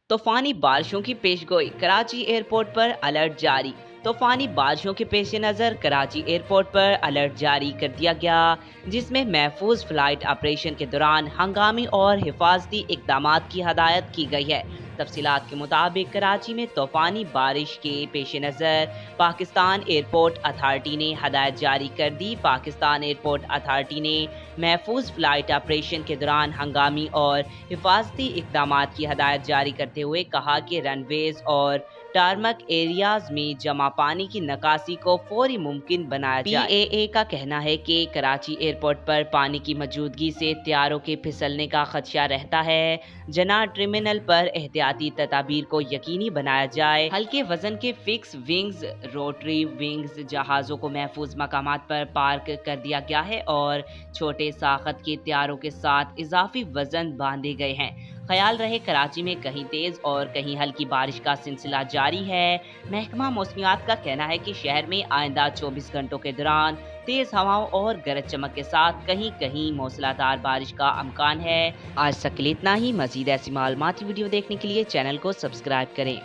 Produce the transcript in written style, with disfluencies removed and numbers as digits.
तूफानी बारिशों की पेशगोई, कराची एयरपोर्ट पर अलर्ट जारी। तूफानी बारिशों के पेश नज़र कराची एयरपोर्ट पर अलर्ट जारी कर दिया गया, जिसमें महफूज फ्लाइट ऑपरेशन के दौरान हंगामी और हिफाजती इकदाम की हदायत की गई है। तफसीलात के मुताबिक कराची में तूफानी बारिश के पेश नज़र पाकिस्तान एयरपोर्ट अथॉरिटी ने हदायत जारी कर दी। पाकिस्तान एयरपोर्ट अथॉरिटी ने महफूज फ्लाइट ऑपरेशन के दौरान हंगामी और हिफाजती इकदाम की हदायत जारी करते हुए कहा कि रनवेज और टारमक एरियाज में जमा पानी की निकासी को फौरी मुमकिन बनाया जाए। PAA का कहना है कि कराची एयरपोर्ट पर पानी की मौजूदगी से तैयारों के फिसलने का खदशा रहता है। जना टर्मिनल पर एहतियाती तदाबीर को यकीनी बनाया जाए। हल्के वजन के फिक्स विंग्स, रोटरी विंग्स जहाज़ों को महफूज मकामात पर पार्क कर दिया गया है और छोटे साखत के तैयारों के साथ इजाफी वजन बांधे गए हैं। ख्याल रहे कराची में कहीं तेज और कहीं हल्की बारिश का सिलसिला जारी है। महकमा मौसमियात का कहना है कि शहर में आइंदा 24 घंटों के दौरान तेज हवाओं और गरज चमक के साथ कहीं कहीं मूसलाधार बारिश का इम्कान है। आज तक के लिए इतना ही। मजीद ऐसी मालूमाती वीडियो देखने के लिए चैनल को सब्सक्राइब करें।